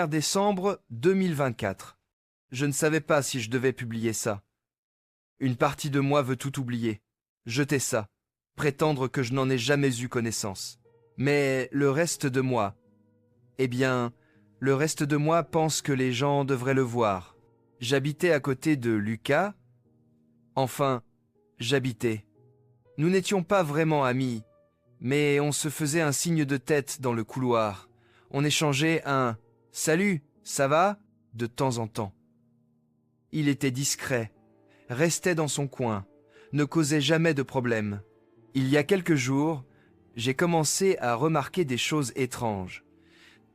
1er décembre 2024. Je ne savais pas si je devais publier ça. Une partie de moi veut tout oublier, jeter ça, prétendre que je n'en ai jamais eu connaissance. Mais le reste de moi, eh bien, le reste de moi pense que les gens devraient le voir. J'habitais à côté de Lucas. Enfin, j'habitais. Nous n'étions pas vraiment amis, mais on se faisait un signe de tête dans le couloir. On échangeait un « Salut, ça va ?» de temps en temps. Il était discret, restait dans son coin, ne causait jamais de problème. Il y a quelques jours, j'ai commencé à remarquer des choses étranges.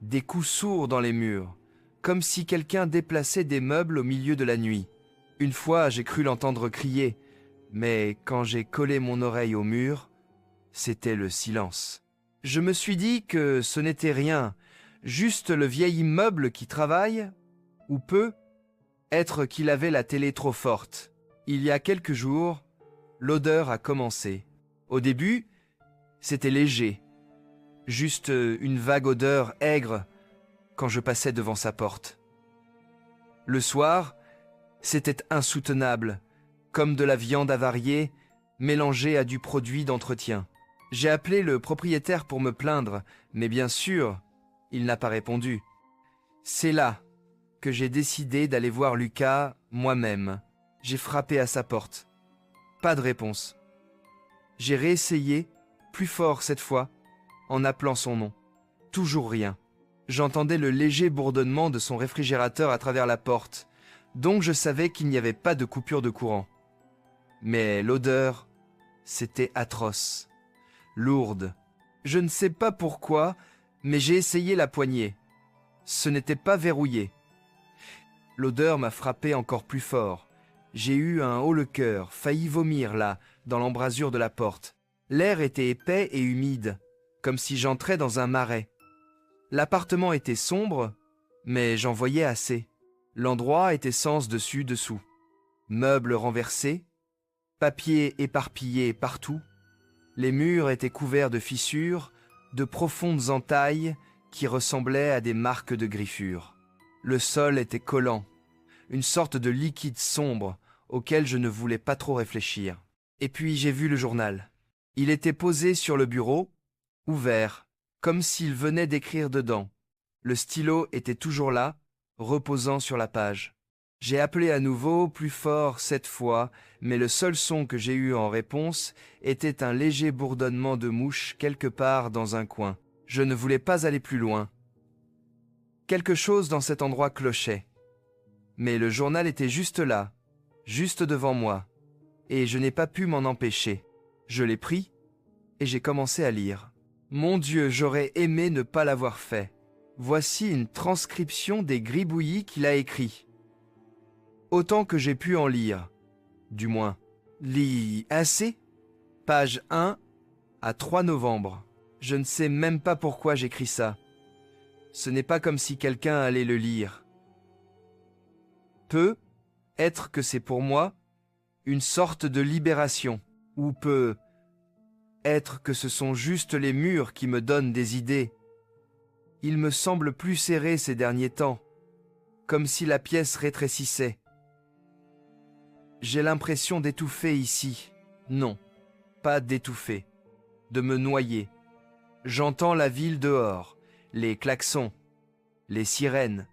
Des coups sourds dans les murs, comme si quelqu'un déplaçait des meubles au milieu de la nuit. Une fois, j'ai cru l'entendre crier, mais quand j'ai collé mon oreille au mur, c'était le silence. Je me suis dit que ce n'était rien, juste le vieil immeuble qui travaille, ou peut être qu'il avait la télé trop forte. Il y a quelques jours, l'odeur a commencé. Au début, c'était léger, juste une vague odeur aigre quand je passais devant sa porte. Le soir, c'était insoutenable, comme de la viande avariée mélangée à du produit d'entretien. J'ai appelé le propriétaire pour me plaindre, mais bien sûr, il n'a pas répondu. C'est là que j'ai décidé d'aller voir Lucas moi-même. J'ai frappé à sa porte. Pas de réponse. J'ai réessayé, plus fort cette fois, en appelant son nom. Toujours rien. J'entendais le léger bourdonnement de son réfrigérateur à travers la porte, donc je savais qu'il n'y avait pas de coupure de courant. Mais l'odeur, c'était atroce, lourde. Je ne sais pas pourquoi, mais j'ai essayé la poignée. Ce n'était pas verrouillé. L'odeur m'a frappé encore plus fort. J'ai eu un haut-le-cœur, failli vomir là, dans l'embrasure de la porte. L'air était épais et humide, comme si j'entrais dans un marais. L'appartement était sombre, mais j'en voyais assez. L'endroit était sens dessus dessous. Meubles renversés, papiers éparpillés partout. Les murs étaient couverts de fissures, de profondes entailles qui ressemblaient à des marques de griffures. Le sol était collant, une sorte de liquide sombre auquel je ne voulais pas trop réfléchir. Et puis j'ai vu le journal. Il était posé sur le bureau, ouvert, comme s'il venait d'écrire dedans. Le stylo était toujours là, reposant sur la page. J'ai appelé à nouveau, plus fort cette fois, mais le seul son que j'ai eu en réponse était un léger bourdonnement de mouches quelque part dans un coin. Je ne voulais pas aller plus loin. Quelque chose dans cet endroit clochait. Mais le journal était juste là, juste devant moi, et je n'ai pas pu m'en empêcher. Je l'ai pris, et j'ai commencé à lire. Mon Dieu, j'aurais aimé ne pas l'avoir fait. Voici une transcription des gribouillis qu'il a écrits. Autant que j'ai pu en lire, du moins. Lis assez. Page 1 à 3 novembre. Je ne sais même pas pourquoi j'écris ça. Ce n'est pas comme si quelqu'un allait le lire. Peut être que c'est pour moi une sorte de libération, ou peut être que ce sont juste les murs qui me donnent des idées. Il me semble plus serré ces derniers temps, comme si la pièce rétrécissait. J'ai l'impression d'étouffer ici. Non, pas d'étouffer, de me noyer. J'entends la ville dehors, les klaxons, les sirènes,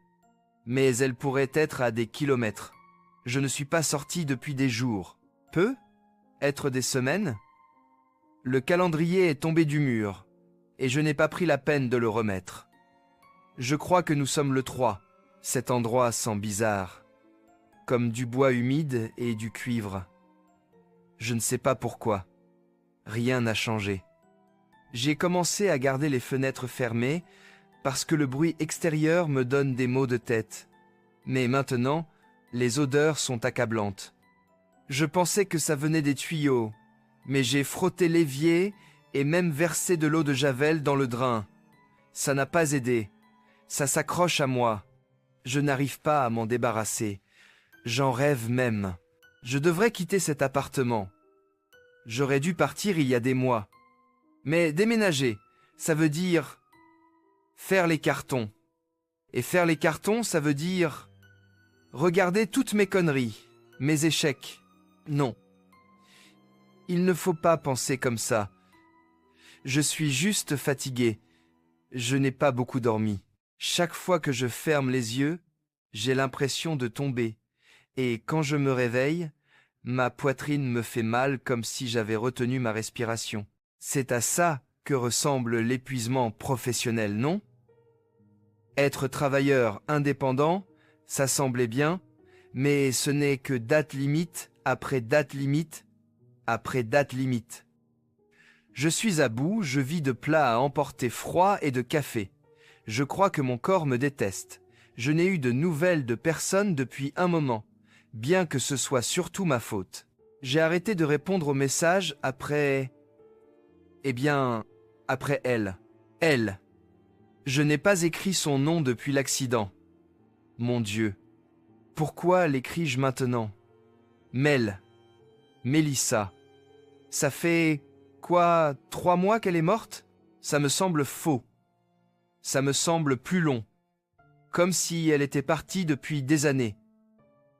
mais elle pourrait être à des kilomètres. Je ne suis pas sorti depuis des jours. Peut être des semaines? Le calendrier est tombé du mur, et je n'ai pas pris la peine de le remettre. Je crois que nous sommes le 3. Cet endroit sent bizarre, comme du bois humide et du cuivre. Je ne sais pas pourquoi. Rien n'a changé. J'ai commencé à garder les fenêtres fermées parce que le bruit extérieur me donne des maux de tête. Mais maintenant, les odeurs sont accablantes. Je pensais que ça venait des tuyaux, mais j'ai frotté l'évier et même versé de l'eau de javel dans le drain. Ça n'a pas aidé. Ça s'accroche à moi. Je n'arrive pas à m'en débarrasser. J'en rêve même. Je devrais quitter cet appartement. J'aurais dû partir il y a des mois. Mais déménager, ça veut dire faire les cartons. Et faire les cartons, ça veut dire regarder toutes mes conneries, mes échecs. Non. Il ne faut pas penser comme ça. Je suis juste fatigué. Je n'ai pas beaucoup dormi. Chaque fois que je ferme les yeux, j'ai l'impression de tomber. Et quand je me réveille, ma poitrine me fait mal comme si j'avais retenu ma respiration. C'est à ça que ressemble l'épuisement professionnel, non? Être travailleur indépendant, ça semblait bien, mais ce n'est que date limite après date limite après date limite. Je suis à bout, je vis de plats à emporter froid et de café. Je crois que mon corps me déteste. Je n'ai eu de nouvelles de personne depuis un moment, bien que ce soit surtout ma faute. J'ai arrêté de répondre aux messages après... après elle. Elle. Je n'ai pas écrit son nom depuis l'accident. Mon Dieu. Pourquoi l'écris-je maintenant? Mel. Mélissa. Ça fait... quoi, 3 mois qu'elle est morte? Ça me semble faux. Ça me semble plus long. Comme si elle était partie depuis des années.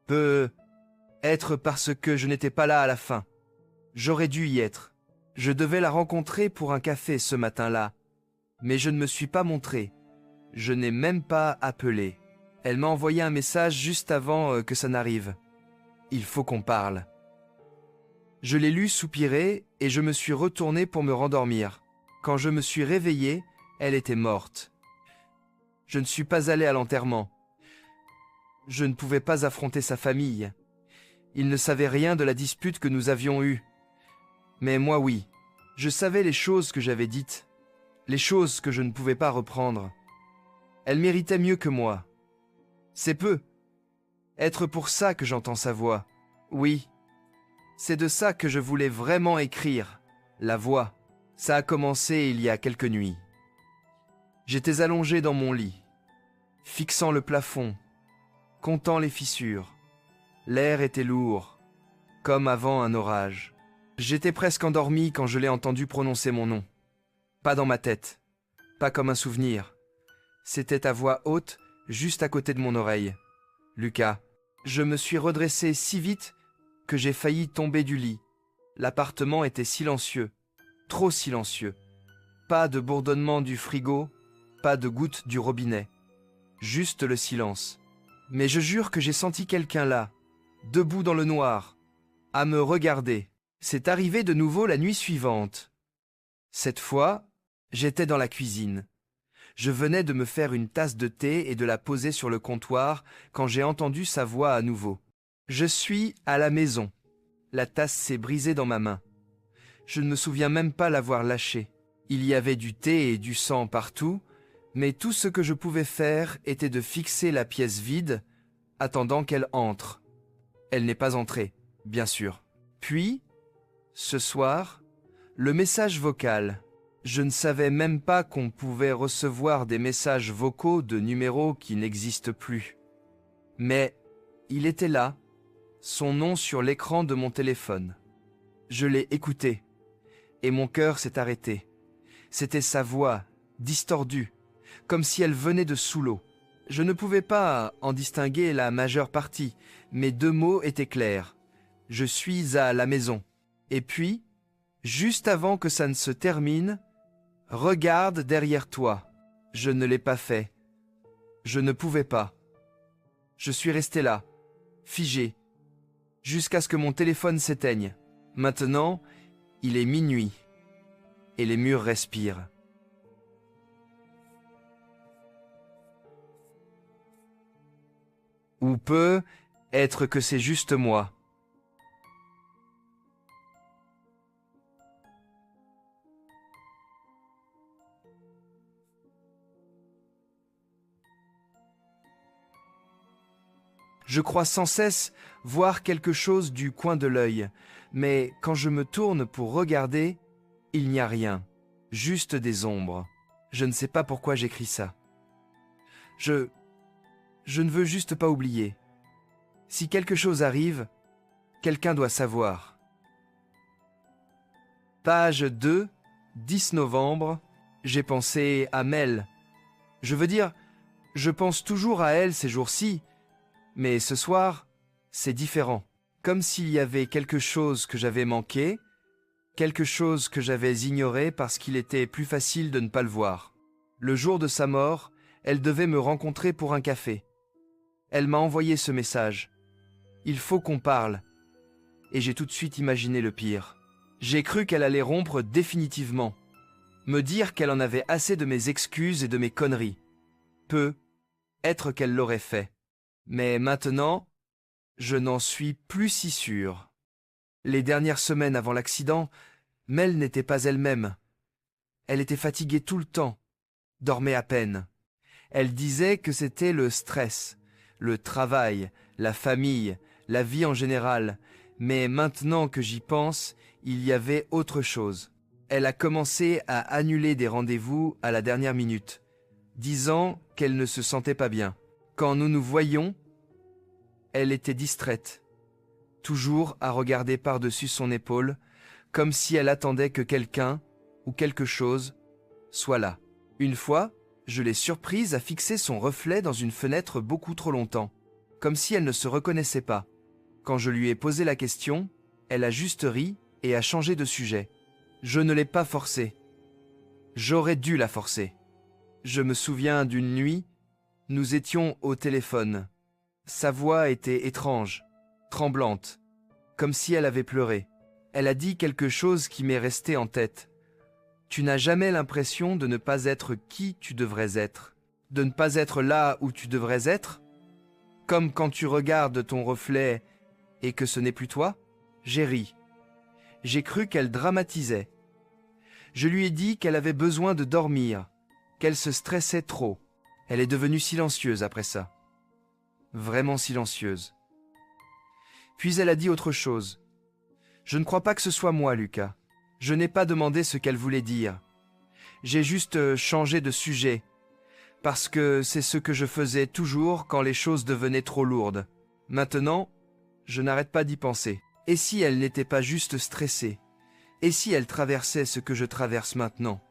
Peut être parce que je n'étais pas là à la fin. J'aurais dû y être. Je devais la rencontrer pour un café ce matin-là. Mais je ne me suis pas montré. Je n'ai même pas appelé. Elle m'a envoyé un message juste avant que ça n'arrive. Il faut qu'on parle. Je l'ai lu soupirer et je me suis retourné pour me rendormir. Quand je me suis réveillé, elle était morte. Je ne suis pas allé à l'enterrement. Je ne pouvais pas affronter sa famille. Ils ne savaient rien de la dispute que nous avions eue. Mais moi oui, je savais les choses que j'avais dites, les choses que je ne pouvais pas reprendre. Elle méritait mieux que moi. C'est peu. Être pour ça que j'entends sa voix. Oui, c'est de ça que je voulais vraiment écrire, la voix. Ça a commencé il y a quelques nuits. J'étais allongé dans mon lit, fixant le plafond, comptant les fissures. L'air était lourd, comme avant un orage. J'étais presque endormi quand je l'ai entendu prononcer mon nom. Pas dans ma tête, pas comme un souvenir. C'était à voix haute, juste à côté de mon oreille. Lucas. Je me suis redressé si vite que j'ai failli tomber du lit. L'appartement était silencieux, trop silencieux. Pas de bourdonnement du frigo, pas de gouttes du robinet. Juste le silence. Mais je jure que j'ai senti quelqu'un là, debout dans le noir, à me regarder. C'est arrivé de nouveau la nuit suivante. Cette fois, j'étais dans la cuisine. Je venais de me faire une tasse de thé et de la poser sur le comptoir quand j'ai entendu sa voix à nouveau. Je suis à la maison. La tasse s'est brisée dans ma main. Je ne me souviens même pas l'avoir lâchée. Il y avait du thé et du sang partout, mais tout ce que je pouvais faire était de fixer la pièce vide, attendant qu'elle entre. Elle n'est pas entrée, bien sûr. Puis, ce soir, le message vocal. Je ne savais même pas qu'on pouvait recevoir des messages vocaux de numéros qui n'existent plus. Mais il était là, son nom sur l'écran de mon téléphone. Je l'ai écouté, et mon cœur s'est arrêté. C'était sa voix, distordue, comme si elle venait de sous l'eau. Je ne pouvais pas en distinguer la majeure partie, mais 2 mots étaient clairs. Je suis à la maison. Et puis, juste avant que ça ne se termine, regarde derrière toi. Je ne l'ai pas fait. Je ne pouvais pas. Je suis resté là, figé, jusqu'à ce que mon téléphone s'éteigne. Maintenant, il est minuit, et les murs respirent. Ou peut être que c'est juste moi. Je crois sans cesse voir quelque chose du coin de l'œil, mais quand je me tourne pour regarder, il n'y a rien, juste des ombres. Je ne sais pas pourquoi j'écris ça. Je ne veux juste pas oublier. Si quelque chose arrive, quelqu'un doit savoir. Page 2, 10 novembre, j'ai pensé à Mel. Je veux dire, Je pense toujours à elle ces jours-ci, mais ce soir, c'est différent. Comme s'il y avait quelque chose que j'avais manqué, quelque chose que j'avais ignoré parce qu'il était plus facile de ne pas le voir. Le jour de sa mort, elle devait me rencontrer pour un café. Elle m'a envoyé ce message. Il faut qu'on parle. Et j'ai tout de suite imaginé le pire. J'ai cru qu'elle allait rompre définitivement. Me dire qu'elle en avait assez de mes excuses et de mes conneries. Être qu'elle l'aurait fait. Mais maintenant, je n'en suis plus si sûr. Les dernières semaines avant l'accident, Mel n'était pas elle-même. Elle était fatiguée tout le temps, dormait à peine. Elle disait que c'était le stress, le travail, la famille, la vie en général, mais maintenant que j'y pense, il y avait autre chose. Elle a commencé à annuler des rendez-vous à la dernière minute, disant qu'elle ne se sentait pas bien. Quand nous nous voyions, elle était distraite, toujours à regarder par-dessus son épaule, comme si elle attendait que quelqu'un ou quelque chose soit là. Une fois, je l'ai surprise à fixer son reflet dans une fenêtre beaucoup trop longtemps, comme si elle ne se reconnaissait pas. Quand je lui ai posé la question, elle a juste ri et a changé de sujet. Je ne l'ai pas forcée. J'aurais dû la forcer. Je me souviens d'une nuit, nous étions au téléphone. Sa voix était étrange, tremblante, comme si elle avait pleuré. Elle a dit quelque chose qui m'est resté en tête. Tu n'as jamais l'impression de ne pas être qui tu devrais être, de ne pas être là où tu devrais être, comme quand tu regardes ton reflet et que ce n'est plus toi? J'ai ri. J'ai cru qu'elle dramatisait. Je lui ai dit qu'elle avait besoin de dormir, qu'elle se stressait trop. Elle est devenue silencieuse après ça. Vraiment silencieuse. Puis elle a dit autre chose. Je ne crois pas que ce soit moi, Lucas. Je n'ai pas demandé ce qu'elle voulait dire. J'ai juste changé de sujet, parce que c'est ce que je faisais toujours quand les choses devenaient trop lourdes. Maintenant, je n'arrête pas d'y penser. Et si elle n'était pas juste stressée? Et si elle traversait ce que je traverse maintenant?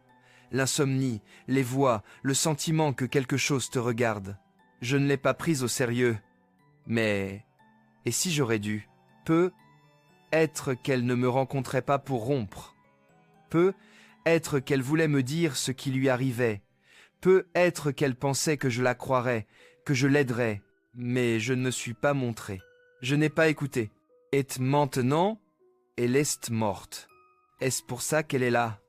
L'insomnie, les voix, le sentiment que quelque chose te regarde. Je ne l'ai pas prise au sérieux. Mais, et si j'aurais dû? Être qu'elle ne me rencontrait pas pour rompre. Être qu'elle voulait me dire ce qui lui arrivait. Être qu'elle pensait que je la croirais, que je l'aiderais. Mais je ne me suis pas montré. Je n'ai pas écouté. Et maintenant, elle est morte. Est-ce pour ça qu'elle est là?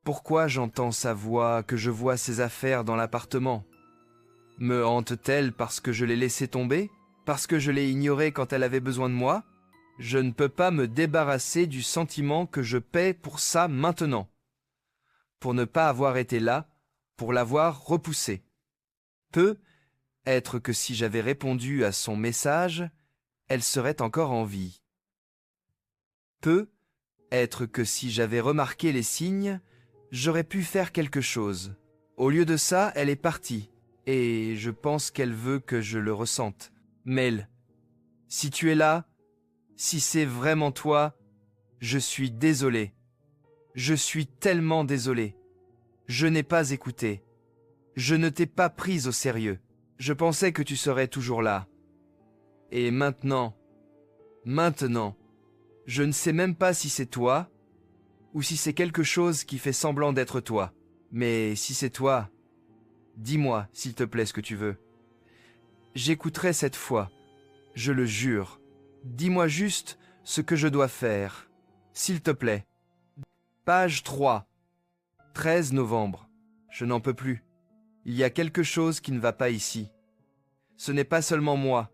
Pourquoi j'entends sa voix, que je vois ses affaires dans l'appartement? Me hante-t-elle parce que je l'ai laissée tomber? Parce que je l'ai ignorée quand elle avait besoin de moi? Je ne peux pas me débarrasser du sentiment que je paie pour ça maintenant. Pour ne pas avoir été là, pour l'avoir repoussée. Être que si j'avais répondu à son message, elle serait encore en vie. Être que si j'avais remarqué les signes, j'aurais pu faire quelque chose. Au lieu de ça, elle est partie, et je pense qu'elle veut que je le ressente. Mel, si tu es là, si c'est vraiment toi, je suis désolé. Je suis tellement désolé. Je n'ai pas écouté. Je ne t'ai pas prise au sérieux. Je pensais que tu serais toujours là. Et maintenant, je ne sais même pas si c'est toi, ou si c'est quelque chose qui fait semblant d'être toi. Mais si c'est toi, dis-moi, s'il te plaît, ce que tu veux. J'écouterai cette fois, je le jure. Dis-moi juste ce que je dois faire, s'il te plaît. Page 3. 13 novembre. Je n'en peux plus. Il y a quelque chose qui ne va pas ici. Ce n'est pas seulement moi.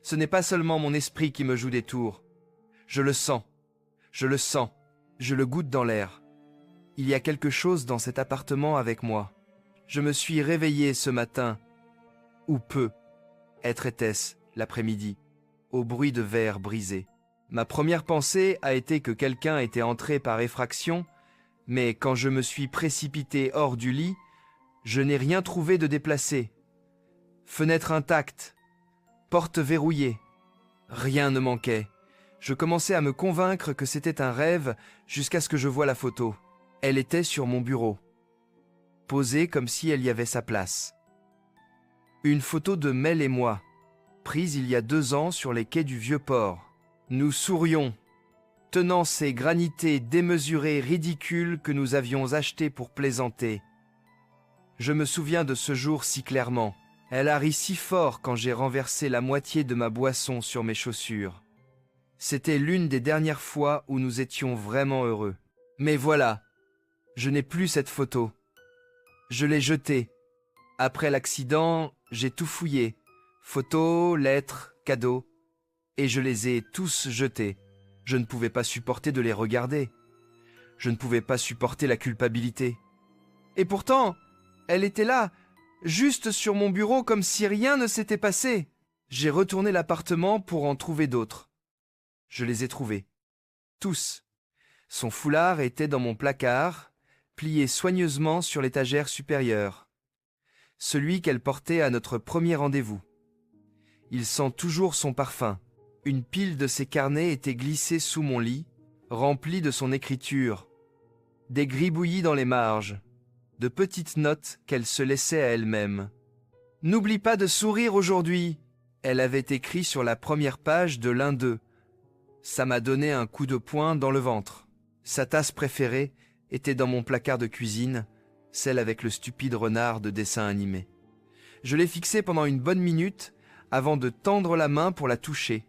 Ce n'est pas seulement mon esprit qui me joue des tours. Je le sens. Je le sens. Je le goûte dans l'air. Il y a quelque chose dans cet appartement avec moi. Je me suis réveillé ce matin, ou être était-ce l'après-midi, au bruit de verre brisé. Ma première pensée a été que quelqu'un était entré par effraction, mais quand je me suis précipité hors du lit, je n'ai rien trouvé de déplacé. Fenêtre intacte, porte verrouillée. Rien ne manquait. Je commençais à me convaincre que c'était un rêve jusqu'à ce que je voie la photo. Elle était sur mon bureau, posée comme si elle y avait sa place. Une photo de Mel et moi, prise il y a 2 ans sur les quais du Vieux-Port. Nous sourions, tenant ces granités démesurées ridicules que nous avions achetées pour plaisanter. Je me souviens de ce jour si clairement. Elle a ri si fort quand j'ai renversé la moitié de ma boisson sur mes chaussures. C'était l'une des dernières fois où nous étions vraiment heureux. Mais voilà, je n'ai plus cette photo. Je l'ai jetée. Après l'accident, j'ai tout fouillé. Photos, lettres, cadeaux. Et je les ai tous jetés. Je ne pouvais pas supporter de les regarder. Je ne pouvais pas supporter la culpabilité. Et pourtant, elle était là, juste sur mon bureau comme si rien ne s'était passé. J'ai retourné l'appartement pour en trouver d'autres. Je les ai trouvés. Tous. Son foulard était dans mon placard, plié soigneusement sur l'étagère supérieure. Celui qu'elle portait à notre premier rendez-vous. Il sent toujours son parfum. Une pile de ses carnets était glissée sous mon lit, remplie de son écriture. Des gribouillis dans les marges, de petites notes qu'elle se laissait à elle-même. « N'oublie pas de sourire aujourd'hui !» Elle avait écrit sur la première page de l'un d'eux. Ça m'a donné un coup de poing dans le ventre. Sa tasse préférée était dans mon placard de cuisine, celle avec le stupide renard de dessin animé. Je l'ai fixée pendant une bonne minute avant de tendre la main pour la toucher,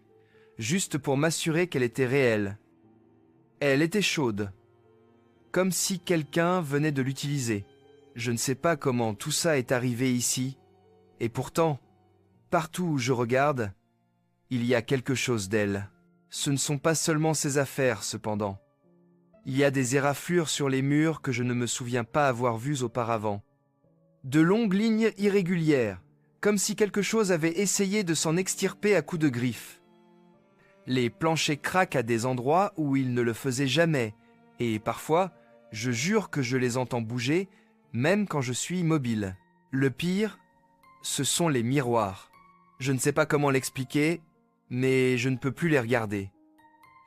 juste pour m'assurer qu'elle était réelle. Elle était chaude, comme si quelqu'un venait de l'utiliser. Je ne sais pas comment tout ça est arrivé ici, et pourtant, partout où je regarde, il y a quelque chose d'elle. Ce ne sont pas seulement ses affaires, cependant. Il y a des éraflures sur les murs que je ne me souviens pas avoir vues auparavant. De longues lignes irrégulières, comme si quelque chose avait essayé de s'en extirper à coups de griffes. Les planchers craquent à des endroits où ils ne le faisaient jamais, et parfois, je jure que je les entends bouger, même quand je suis immobile. Le pire, ce sont les miroirs. Je ne sais pas comment l'expliquer, mais je ne peux plus les regarder.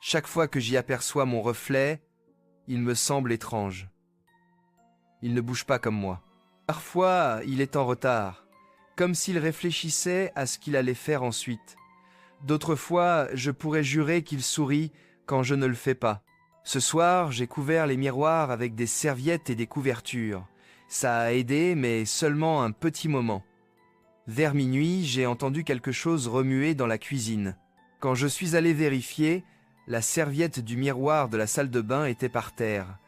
Chaque fois que j'y aperçois mon reflet, il me semble étrange. Il ne bouge pas comme moi. Parfois, il est en retard, comme s'il réfléchissait à ce qu'il allait faire ensuite. D'autres fois, je pourrais jurer qu'il sourit quand je ne le fais pas. Ce soir, j'ai couvert les miroirs avec des serviettes et des couvertures. Ça a aidé, mais seulement un petit moment. Vers minuit, j'ai entendu quelque chose remuer dans la cuisine. Quand je suis allé vérifier, la serviette du miroir de la salle de bain était par terre,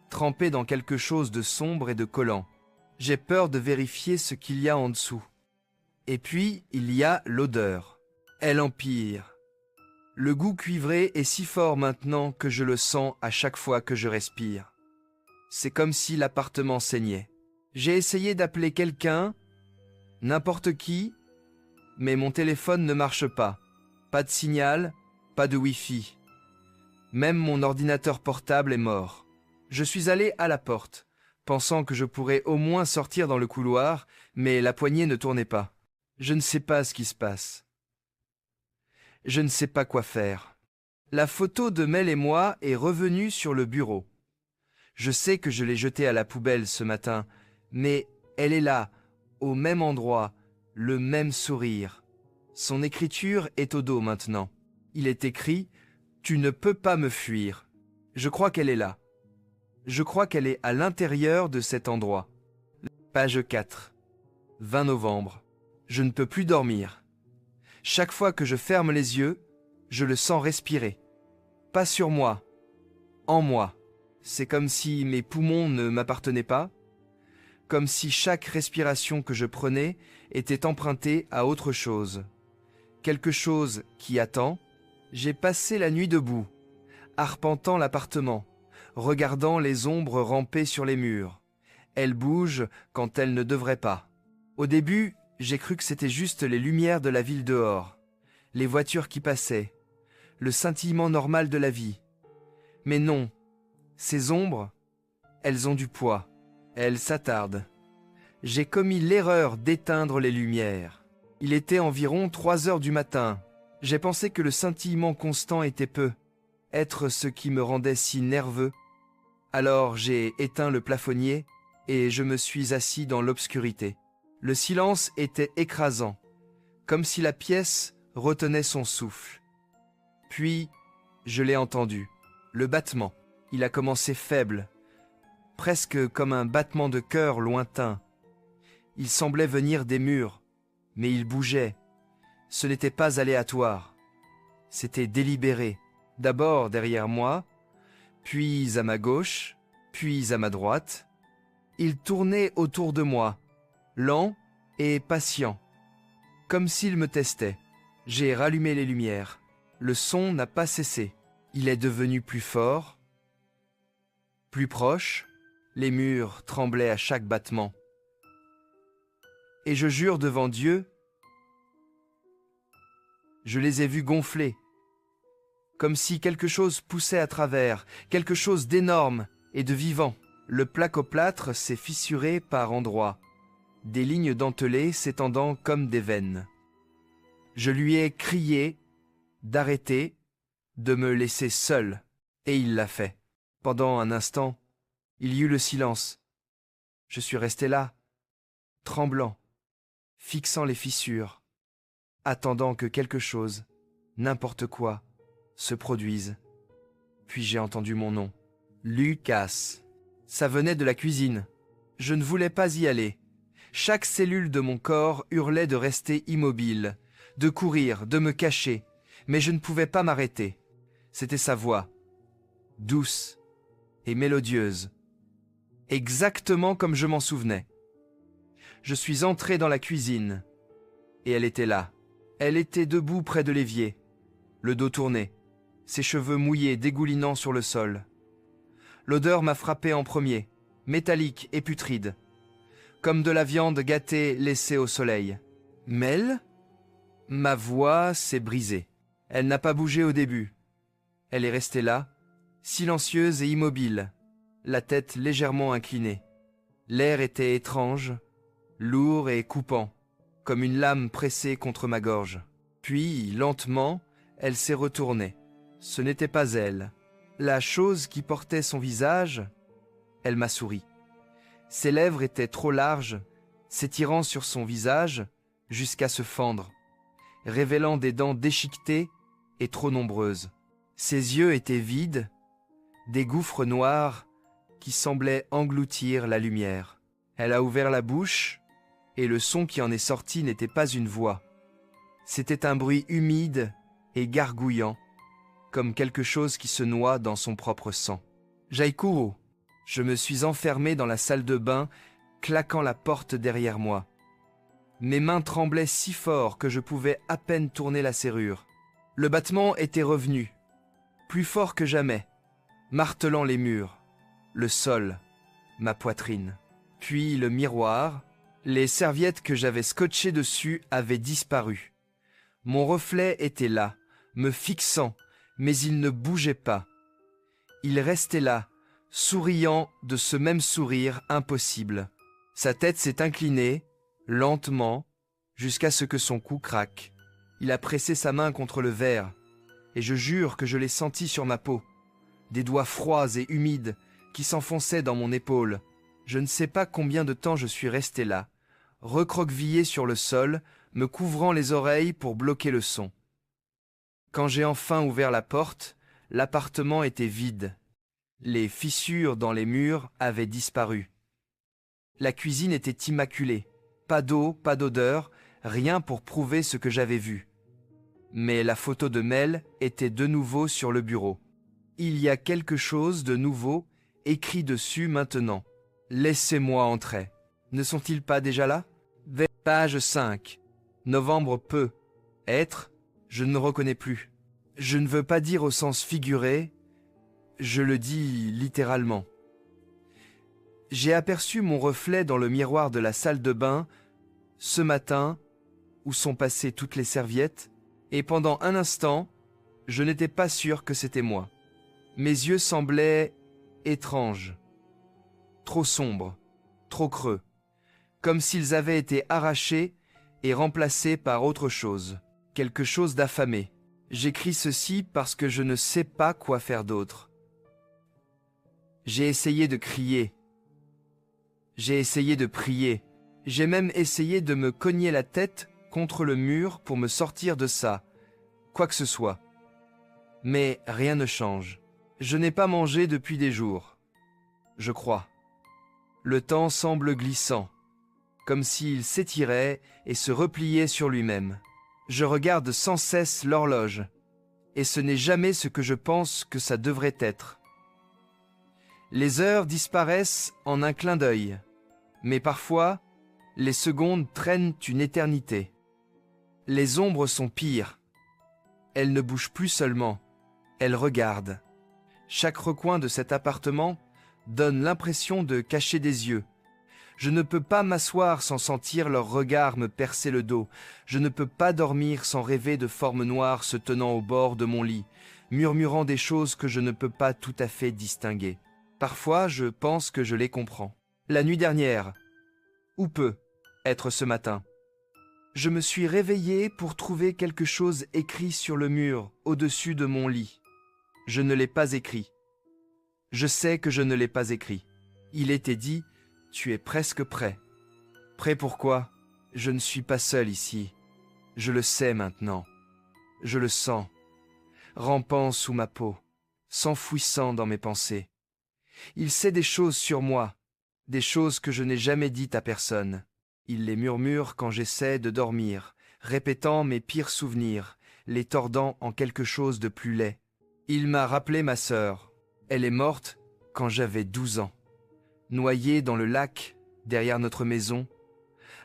trempée dans quelque chose de sombre et de collant. J'ai peur de vérifier ce qu'il y a en dessous. Et puis, il y a l'odeur. Elle empire. Le goût cuivré est si fort maintenant que je le sens à chaque fois que je respire. C'est comme si l'appartement saignait. J'ai essayé d'appeler quelqu'un, n'importe qui, mais mon téléphone ne marche pas. Pas de signal, pas de Wi-Fi. Même mon ordinateur portable est mort. Je suis allé à la porte, pensant que je pourrais au moins sortir dans le couloir, mais la poignée ne tournait pas. Je ne sais pas ce qui se passe. Je ne sais pas quoi faire. La photo de Mel et moi est revenue sur le bureau. Je sais que je l'ai jetée à la poubelle ce matin, mais elle est là, au même endroit, le même sourire. Son écriture est au dos maintenant. Il est écrit « Tu ne peux pas me fuir ». Je crois qu'elle est là. Je crois qu'elle est à l'intérieur de cet endroit. Page 4. 20 novembre. Je ne peux plus dormir. Chaque fois que je ferme les yeux, je le sens respirer. Pas sur moi, en moi. C'est comme si mes poumons ne m'appartenaient pas, comme si chaque respiration que je prenais était empruntée à autre chose. Quelque chose qui attend. J'ai passé la nuit debout, arpentant l'appartement, regardant les ombres ramper sur les murs. Elles bougent quand elles ne devraient pas. Au début, j'ai cru que c'était juste les lumières de la ville dehors, les voitures qui passaient, le scintillement normal de la vie. Mais non, ces ombres, elles ont du poids, elles s'attardent. J'ai commis l'erreur d'éteindre les lumières. Il était environ 3 heures du matin. J'ai pensé que le scintillement constant était peu, être ce qui me rendait si nerveux. Alors j'ai éteint le plafonnier et je me suis assis dans l'obscurité. Le silence était écrasant, comme si la pièce retenait son souffle. Puis, je l'ai entendu. Le battement. Il a commencé faible, presque comme un battement de cœur lointain. Il semblait venir des murs, mais il bougeait. Ce n'était pas aléatoire. C'était délibéré. D'abord derrière moi, puis à ma gauche, puis à ma droite. Il tournait autour de moi, lent et patient, comme s'il me testait. J'ai rallumé les lumières. Le son n'a pas cessé. Il est devenu plus fort, plus proche. Les murs tremblaient à chaque battement. Et je jure devant Dieu, je les ai vus gonfler, comme si quelque chose poussait à travers, quelque chose d'énorme et de vivant. Le placoplâtre s'est fissuré par endroits, des lignes dentelées s'étendant comme des veines. Je lui ai crié d'arrêter, de me laisser seul, et il l'a fait. Pendant un instant, il y eut le silence. Je suis resté là, tremblant, fixant les fissures, attendant que quelque chose, n'importe quoi, se produise. Puis j'ai entendu mon nom. Lucas. Ça venait de la cuisine. Je ne voulais pas y aller. Chaque cellule de mon corps hurlait de rester immobile, de courir, de me cacher, mais je ne pouvais pas m'arrêter. C'était sa voix, douce et mélodieuse, exactement comme je m'en souvenais. Je suis entré dans la cuisine, et elle était là. Elle était debout près de l'évier, le dos tourné, ses cheveux mouillés dégoulinant sur le sol. L'odeur m'a frappé en premier, métallique et putride, comme de la viande gâtée laissée au soleil. Mel, ma voix s'est brisée. Elle n'a pas bougé au début. Elle est restée là, silencieuse et immobile, la tête légèrement inclinée. L'air était étrange, lourd et coupant, comme une lame pressée contre ma gorge. Puis, lentement, elle s'est retournée. Ce n'était pas elle. La chose qui portait son visage, elle m'a souri. Ses lèvres étaient trop larges, s'étirant sur son visage jusqu'à se fendre, révélant des dents déchiquetées et trop nombreuses. Ses yeux étaient vides, des gouffres noirs qui semblaient engloutir la lumière. Elle a ouvert la bouche, et le son qui en est sorti n'était pas une voix. C'était un bruit humide et gargouillant, comme quelque chose qui se noie dans son propre sang. Jaikuro, je me suis enfermé dans la salle de bain, claquant la porte derrière moi. Mes mains tremblaient si fort que je pouvais à peine tourner la serrure. Le battement était revenu, plus fort que jamais, martelant les murs, le sol, ma poitrine. Puis le miroir, les serviettes que j'avais scotchées dessus avaient disparu. Mon reflet était là, me fixant, mais il ne bougeait pas. Il restait là, souriant de ce même sourire impossible. Sa tête s'est inclinée, lentement, jusqu'à ce que son cou craque. Il a pressé sa main contre le verre, et je jure que je l'ai senti sur ma peau. Des doigts froids et humides qui s'enfonçaient dans mon épaule. Je ne sais pas combien de temps je suis resté là, recroquevillé sur le sol, me couvrant les oreilles pour bloquer le son. Quand j'ai enfin ouvert la porte, l'appartement était vide. Les fissures dans les murs avaient disparu. La cuisine était immaculée. Pas d'eau, pas d'odeur, rien pour prouver ce que j'avais vu. Mais la photo de Mel était de nouveau sur le bureau. Il y a quelque chose de nouveau écrit dessus maintenant. Laissez-moi entrer. Ne sont-ils pas déjà là? Page 5. Novembre peut. Être, je ne me reconnais plus. Je ne veux pas dire au sens figuré, je le dis littéralement. J'ai aperçu mon reflet dans le miroir de la salle de bain ce matin où sont passées toutes les serviettes, et pendant un instant, je n'étais pas sûr que c'était moi. Mes yeux semblaient étranges, trop sombres, trop creux, comme s'ils avaient été arrachés et remplacés par autre chose, quelque chose d'affamé. J'écris ceci parce que je ne sais pas quoi faire d'autre. J'ai essayé de crier. J'ai essayé de prier. J'ai même essayé de me cogner la tête contre le mur pour me sortir de ça, quoi que ce soit. Mais rien ne change. Je n'ai pas mangé depuis des jours. Je crois. Le temps semble glissant, comme s'il s'étirait et se repliait sur lui-même. Je regarde sans cesse l'horloge, et ce n'est jamais ce que je pense que ça devrait être. Les heures disparaissent en un clin d'œil, mais parfois, les secondes traînent une éternité. Les ombres sont pires. Elles ne bougent plus seulement, elles regardent. Chaque recoin de cet appartement donne l'impression de cacher des yeux. Je ne peux pas m'asseoir sans sentir leur regard me percer le dos. Je ne peux pas dormir sans rêver de formes noires se tenant au bord de mon lit, murmurant des choses que je ne peux pas tout à fait distinguer. Parfois, je pense que je les comprends. La nuit dernière, ou peut être ce matin, je me suis réveillé pour trouver quelque chose écrit sur le mur au-dessus de mon lit. Je ne l'ai pas écrit. Je sais que je ne l'ai pas écrit. Il était dit « Tu es presque prêt ». Prêt pourquoi? Je ne suis pas seul ici. Je le sais maintenant. Je le sens, rampant sous ma peau, s'enfouissant dans mes pensées. Il sait des choses sur moi, des choses que je n'ai jamais dites à personne. Il les murmure quand j'essaie de dormir, répétant mes pires souvenirs, les tordant en quelque chose de plus laid. Il m'a rappelé ma sœur. Elle est morte quand j'avais 12 ans, noyée dans le lac derrière notre maison,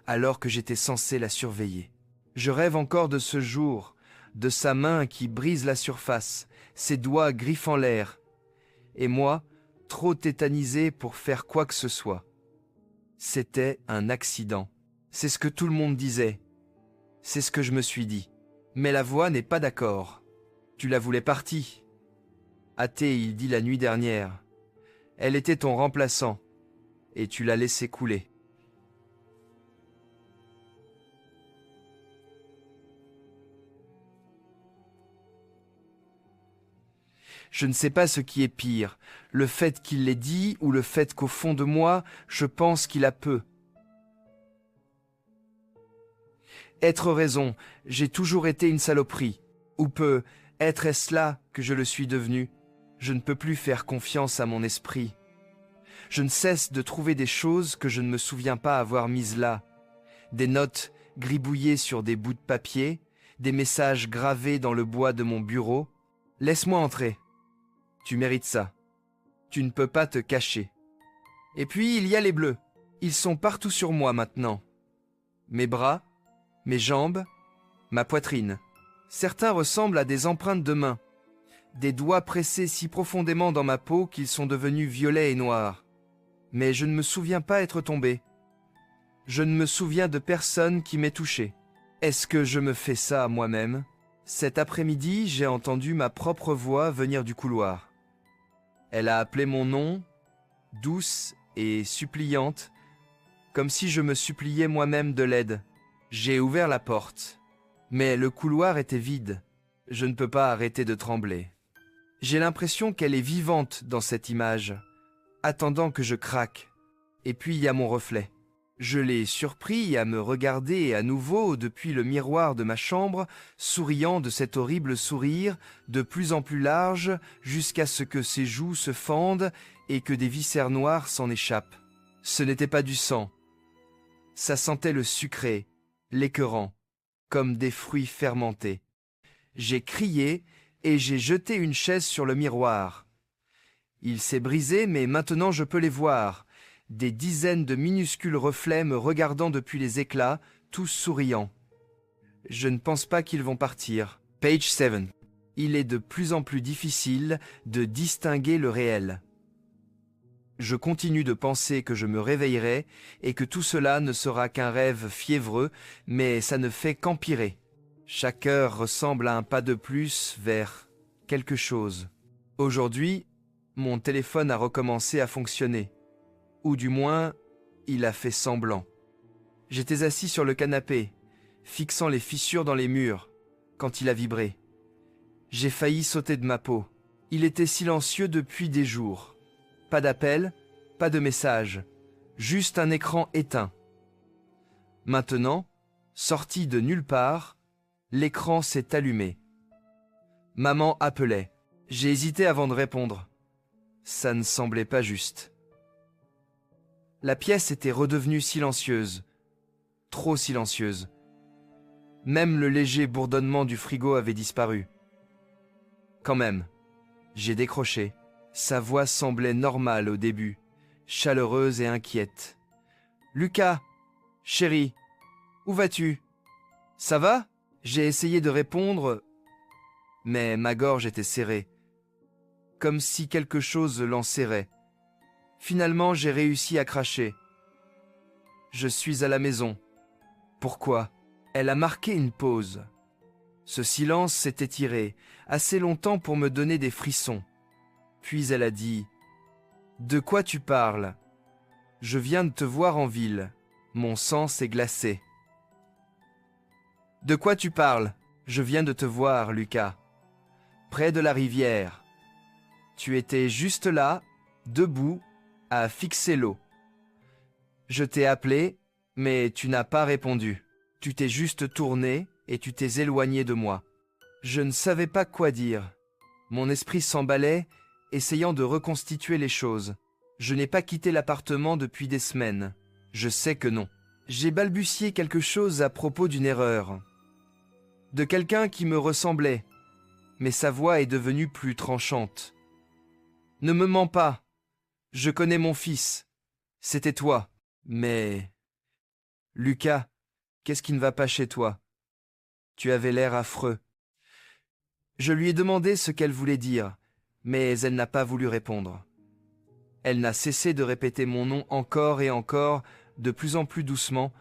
alors que j'étais censé la surveiller. Je rêve encore de ce jour, de sa main qui brise la surface, ses doigts griffant l'air, et moi, trop tétanisé pour faire quoi que ce soit. C'était un accident. C'est ce que tout le monde disait. C'est ce que je me suis dit. Mais la voix n'est pas d'accord. Tu la voulais partie. Athée, il dit la nuit dernière. Elle était ton remplaçant, et tu l'as laissé couler. Je ne sais pas ce qui est pire, le fait qu'il l'ait dit ou le fait qu'au fond de moi, je pense qu'il a peu. Être raison, j'ai toujours été une saloperie. Ou peu, est-ce là que je le suis devenu? Je ne peux plus faire confiance à mon esprit. Je ne cesse de trouver des choses que je ne me souviens pas avoir mises là. Des notes gribouillées sur des bouts de papier, des messages gravés dans le bois de mon bureau. Laisse-moi entrer. Tu mérites ça. Tu ne peux pas te cacher. Et puis il y a les bleus. Ils sont partout sur moi maintenant. Mes bras, mes jambes, ma poitrine. Certains ressemblent à des empreintes de mains. Des doigts pressés si profondément dans ma peau qu'ils sont devenus violets et noirs. Mais je ne me souviens pas être tombé. Je ne me souviens de personne qui m'ait touché. Est-ce que je me fais ça à moi-même? Cet après-midi, j'ai entendu ma propre voix venir du couloir. Elle a appelé mon nom, douce et suppliante, comme si je me suppliais moi-même de l'aide. J'ai ouvert la porte, mais le couloir était vide. Je ne peux pas arrêter de trembler. J'ai l'impression qu'elle est vivante dans cette image, attendant que je craque. Et puis il y a mon reflet. Je l'ai surpris à me regarder à nouveau depuis le miroir de ma chambre, souriant de cet horrible sourire, de plus en plus large, jusqu'à ce que ses joues se fendent et que des viscères noirs s'en échappent. Ce n'était pas du sang. Ça sentait le sucré, l'écœurant, comme des fruits fermentés. J'ai crié et j'ai jeté une chaise sur le miroir. Il s'est brisé, mais maintenant je peux les voir. Des dizaines de minuscules reflets me regardant depuis les éclats, tous souriants. Je ne pense pas qu'ils vont partir. Page 7. Il est de plus en plus difficile de distinguer le réel. Je continue de penser que je me réveillerai et que tout cela ne sera qu'un rêve fiévreux, mais ça ne fait qu'empirer. Chaque heure ressemble à un pas de plus vers quelque chose. Aujourd'hui, mon téléphone a recommencé à fonctionner. Ou du moins, il a fait semblant. J'étais assis sur le canapé, fixant les fissures dans les murs, quand il a vibré. J'ai failli sauter de ma peau. Il était silencieux depuis des jours. Pas d'appel, pas de message, juste un écran éteint. Maintenant, sorti de nulle part, l'écran s'est allumé. Maman appelait. J'ai hésité avant de répondre. Ça ne semblait pas juste. La pièce était redevenue silencieuse. Trop silencieuse. Même le léger bourdonnement du frigo avait disparu. Quand même, j'ai décroché. Sa voix semblait normale au début, chaleureuse et inquiète. « Lucas, chéri, où vas-tu? Ça va ?» J'ai essayé de répondre, mais ma gorge était serrée, comme si quelque chose l'enserrait. Finalement, j'ai réussi à cracher. « Je suis à la maison. » Pourquoi? Elle a marqué une pause. Ce silence s'est étiré, assez longtemps pour me donner des frissons. Puis elle a dit « De quoi tu parles? Je viens de te voir en ville. » Mon sang s'est glacé. « De quoi tu parles? Je viens de te voir, Lucas. Près de la rivière. Tu étais juste là, debout, à fixer l'eau. Je t'ai appelé, mais tu n'as pas répondu. Tu t'es juste tourné et tu t'es éloigné de moi. Je ne savais pas quoi dire. Mon esprit s'emballait, essayant de reconstituer les choses. Je n'ai pas quitté l'appartement depuis des semaines. Je sais que non. J'ai balbutié quelque chose à propos d'une erreur. De quelqu'un qui me ressemblait, mais sa voix est devenue plus tranchante. Ne me mens pas. Je connais mon fils. C'était toi. Mais... Lucas, qu'est-ce qui ne va pas chez toi? Tu avais l'air affreux. Je lui ai demandé ce qu'elle voulait dire, mais elle n'a pas voulu répondre. Elle n'a cessé de répéter mon nom encore et encore, de plus en plus doucement,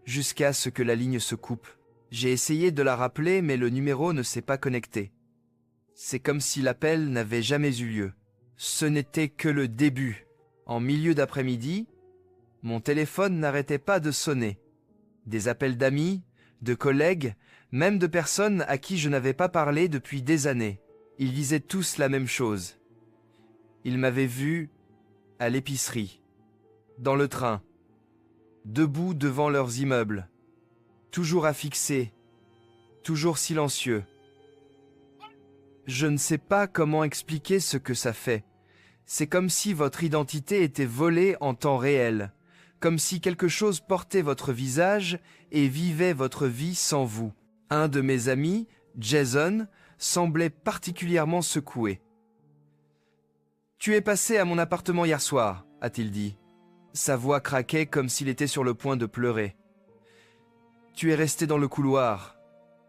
jusqu'à ce que la ligne se coupe. J'ai essayé de la rappeler, mais le numéro ne s'est pas connecté. C'est comme si l'appel n'avait jamais eu lieu. Ce n'était que le début. En milieu d'après-midi, mon téléphone n'arrêtait pas de sonner. Des appels d'amis, de collègues, même de personnes à qui je n'avais pas parlé depuis des années. Ils disaient tous la même chose. Ils m'avaient vu à l'épicerie, dans le train, debout devant leurs immeubles, toujours affixés, toujours silencieux. Je ne sais pas comment expliquer ce que ça fait. C'est comme si votre identité était volée en temps réel, comme si quelque chose portait votre visage et vivait votre vie sans vous. Un de mes amis, Jason, semblait particulièrement secoué. « Tu es passé à mon appartement hier soir, a-t-il dit. Sa voix craquait comme s'il était sur le point de pleurer. Tu es resté dans le couloir,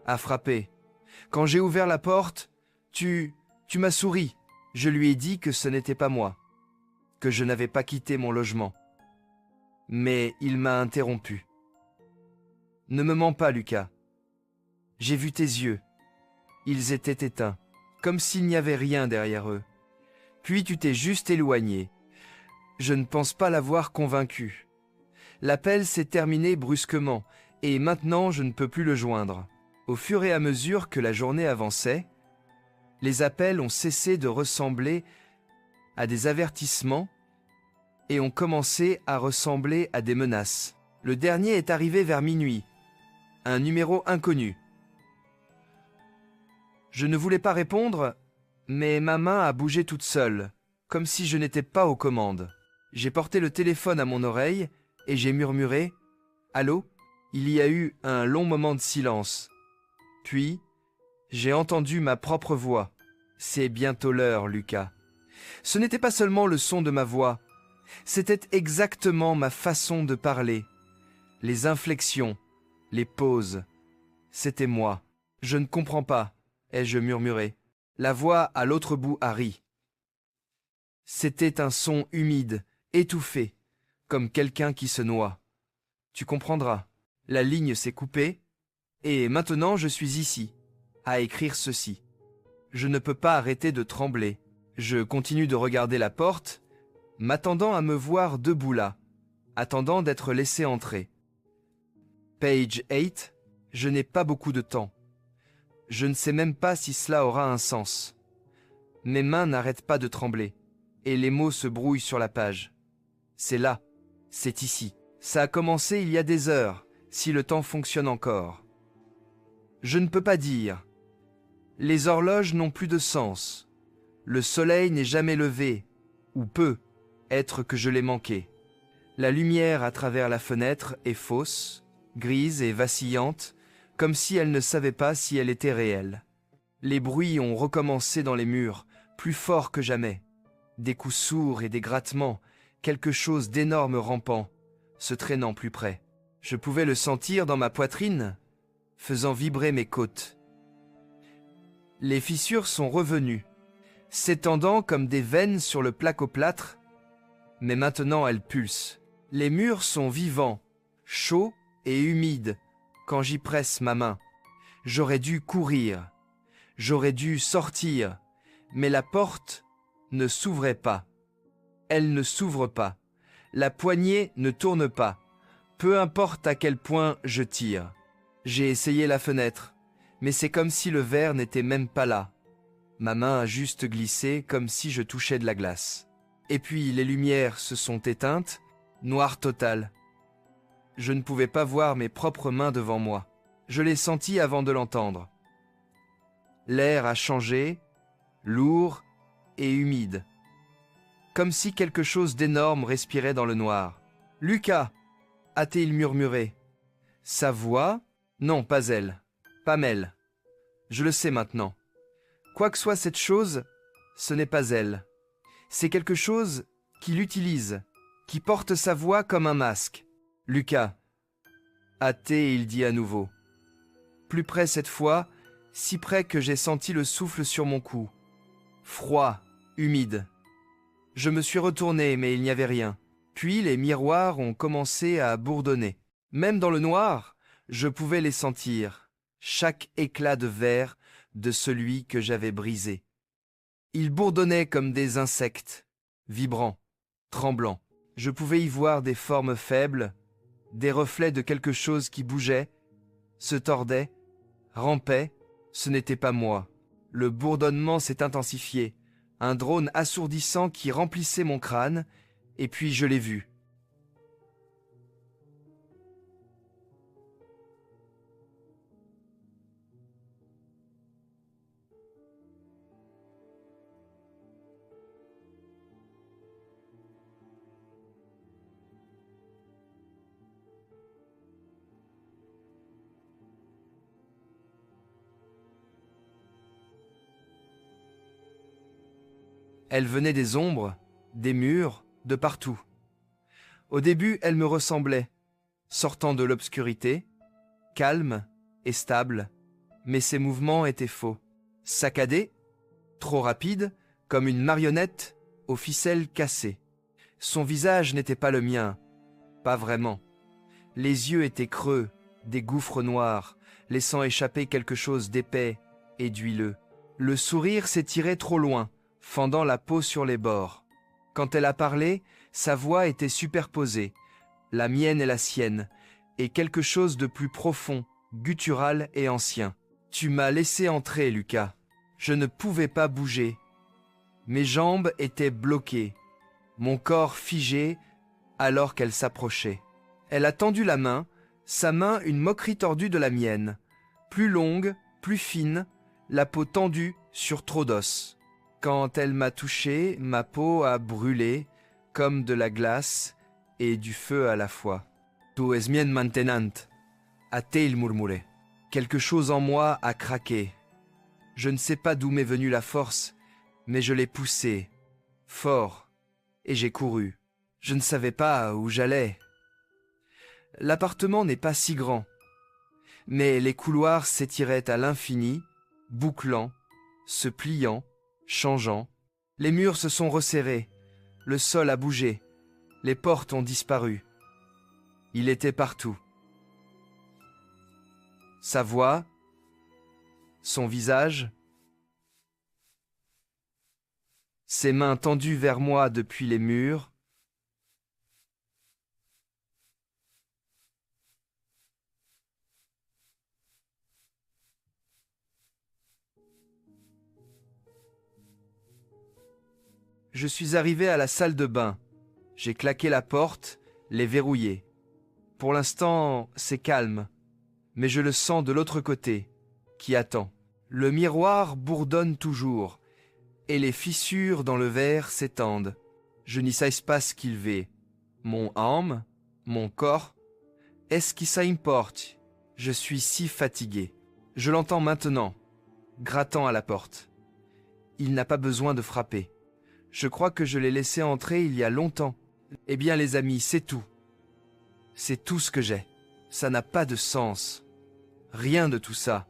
à frapper. Quand j'ai ouvert la porte, tu m'as souri. Je lui ai dit que ce n'était pas moi, que je n'avais pas quitté mon logement. Mais il m'a interrompu. Ne me mens pas, Lucas. J'ai vu tes yeux. Ils étaient éteints, comme s'il n'y avait rien derrière eux. Puis tu t'es juste éloigné. Je ne pense pas l'avoir convaincu. L'appel s'est terminé brusquement, et maintenant je ne peux plus le joindre. Au fur et à mesure que la journée avançait, les appels ont cessé de ressembler à des avertissements et ont commencé à ressembler à des menaces. Le dernier est arrivé vers minuit. Un numéro inconnu. Je ne voulais pas répondre, mais ma main a bougé toute seule, comme si je n'étais pas aux commandes. J'ai porté le téléphone à mon oreille et j'ai murmuré « Allô ?» Il y a eu un long moment de silence. Puis, j'ai entendu ma propre voix. « C'est bientôt l'heure, Lucas. » Ce n'était pas seulement le son de ma voix, c'était exactement ma façon de parler. Les inflexions, les pauses. C'était moi. « Je ne comprends pas », ai-je murmuré. La voix à l'autre bout a ri. C'était un son humide, étouffé, comme quelqu'un qui se noie. Tu comprendras. La ligne s'est coupée, et maintenant je suis ici, à écrire ceci. Je ne peux pas arrêter de trembler. Je continue de regarder la porte, m'attendant à me voir debout là, attendant d'être laissé entrer. Page 8, je n'ai pas beaucoup de temps. Je ne sais même pas si cela aura un sens. Mes mains n'arrêtent pas de trembler, et les mots se brouillent sur la page. C'est là, c'est ici. Ça a commencé il y a des heures, si le temps fonctionne encore. Je ne peux pas dire. Les horloges n'ont plus de sens. Le soleil n'est jamais levé, ou peut être que je l'ai manqué. La lumière à travers la fenêtre est fausse, grise et vacillante, comme si elle ne savait pas si elle était réelle. Les bruits ont recommencé dans les murs, plus forts que jamais. Des coups sourds et des grattements, quelque chose d'énorme rampant, se traînant plus près. Je pouvais le sentir dans ma poitrine, faisant vibrer mes côtes. Les fissures sont revenues, s'étendant comme des veines sur le plaque-au-plâtre, mais maintenant elles pulsent. Les murs sont vivants, chauds et humides quand j'y presse ma main. J'aurais dû courir, j'aurais dû sortir, mais la porte ne s'ouvrait pas. Elle ne s'ouvre pas. La poignée ne tourne pas. Peu importe à quel point je tire. J'ai essayé la fenêtre, mais c'est comme si le verre n'était même pas là. Ma main a juste glissé comme si je touchais de la glace. Et puis les lumières se sont éteintes, noir total. Je ne pouvais pas voir mes propres mains devant moi. Je l'ai senti avant de l'entendre. L'air a changé, lourd et humide. Comme si quelque chose d'énorme respirait dans le noir. « Lucas !» a-t-il murmuré. Sa voix? Non, pas elle. Pamelle. Je le sais maintenant. Quoi que soit cette chose, ce n'est pas elle. C'est quelque chose qui l'utilise, qui porte sa voix comme un masque. Lucas. Hâté, il dit à nouveau. Plus près cette fois, si près que j'ai senti le souffle sur mon cou. Froid, humide. Je me suis retourné, mais il n'y avait rien. Puis les miroirs ont commencé à bourdonner. Même dans le noir, je pouvais les sentir, chaque éclat de verre de celui que j'avais brisé. Ils bourdonnaient comme des insectes, vibrants, tremblants. Je pouvais y voir des formes faibles, des reflets de quelque chose qui bougeait, se tordait, rampait. Ce n'était pas moi. Le bourdonnement s'est intensifié, un drone assourdissant qui remplissait mon crâne, et puis je l'ai vu. Elle venait des ombres, des murs, de partout. Au début, elle me ressemblait, sortant de l'obscurité, calme et stable, mais ses mouvements étaient faux. Saccadés, trop rapides, comme une marionnette aux ficelles cassées. Son visage n'était pas le mien, pas vraiment. Les yeux étaient creux, des gouffres noirs, laissant échapper quelque chose d'épais et d'huileux. Le sourire s'étirait trop loin, fendant la peau sur les bords. Quand elle a parlé, sa voix était superposée, la mienne et la sienne, et quelque chose de plus profond, guttural et ancien. Tu m'as laissé entrer, Lucas. Je ne pouvais pas bouger. Mes jambes étaient bloquées, mon corps figé alors qu'elle s'approchait. Elle a tendu la main, sa main une moquerie tordue de la mienne, plus longue, plus fine, la peau tendue sur trop d'os. Quand elle m'a touché, ma peau a brûlé, comme de la glace et du feu à la fois. Tu es mien maintenant, a-t-il murmuré. Quelque chose en moi a craqué. Je ne sais pas d'où m'est venue la force, mais je l'ai poussée, fort, et j'ai couru. Je ne savais pas où j'allais. L'appartement n'est pas si grand, mais les couloirs s'étiraient à l'infini, bouclant, se pliant, changeant. Les murs se sont resserrés, le sol a bougé, les portes ont disparu. Il était partout. Sa voix, son visage, ses mains tendues vers moi depuis les murs. Je suis arrivé à la salle de bain. J'ai claqué la porte, l'ai verrouillée. Pour l'instant, c'est calme, mais je le sens de l'autre côté, qui attend. Le miroir bourdonne toujours, et les fissures dans le verre s'étendent. Je n'y sais pas ce qu'il veut. Mon âme, mon corps, est-ce qui ça importe? Je suis si fatigué. Je l'entends maintenant, grattant à la porte. Il n'a pas besoin de frapper. Je crois que je l'ai laissé entrer il y a longtemps. Eh bien les amis, c'est tout. C'est tout ce que j'ai. Ça n'a pas de sens. Rien de tout ça.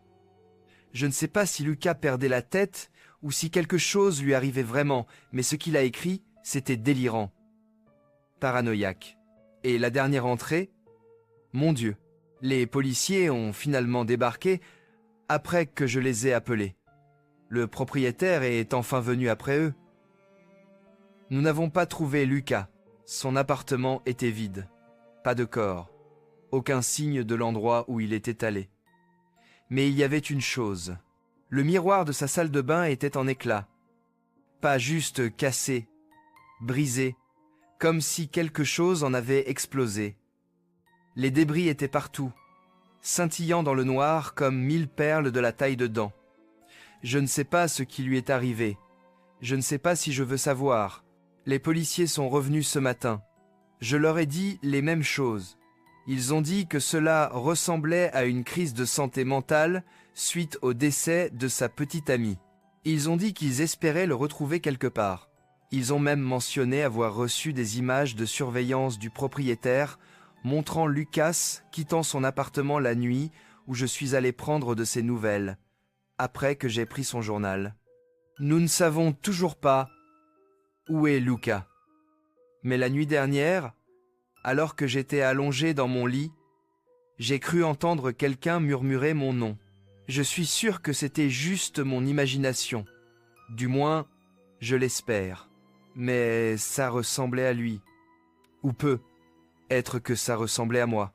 Je ne sais pas si Lucas perdait la tête ou si quelque chose lui arrivait vraiment, mais ce qu'il a écrit, c'était délirant. Paranoïaque. Et la dernière entrée? Mon Dieu, les policiers ont finalement débarqué après que je les ai appelés. Le propriétaire est enfin venu après eux. Nous n'avons pas trouvé Lucas. Son appartement était vide. Pas de corps. Aucun signe de l'endroit où il était allé. Mais il y avait une chose. Le miroir de sa salle de bain était en éclats. Pas juste cassé, brisé, comme si quelque chose en avait explosé. Les débris étaient partout, scintillant dans le noir comme 1000 perles de la taille de dents. Je ne sais pas ce qui lui est arrivé. Je ne sais pas si je veux savoir. Les policiers sont revenus ce matin. Je leur ai dit les mêmes choses. Ils ont dit que cela ressemblait à une crise de santé mentale suite au décès de sa petite amie. Ils ont dit qu'ils espéraient le retrouver quelque part. Ils ont même mentionné avoir reçu des images de surveillance du propriétaire montrant Lucas quittant son appartement la nuit où je suis allé prendre de ses nouvelles, après que j'ai pris son journal. Nous ne savons toujours pas où est Lucas. Mais la nuit dernière, alors que j'étais allongé dans mon lit, j'ai cru entendre quelqu'un murmurer mon nom. Je suis sûr que c'était juste mon imagination. Du moins, je l'espère. Mais ça ressemblait à lui. Ou peut être que ça ressemblait à moi.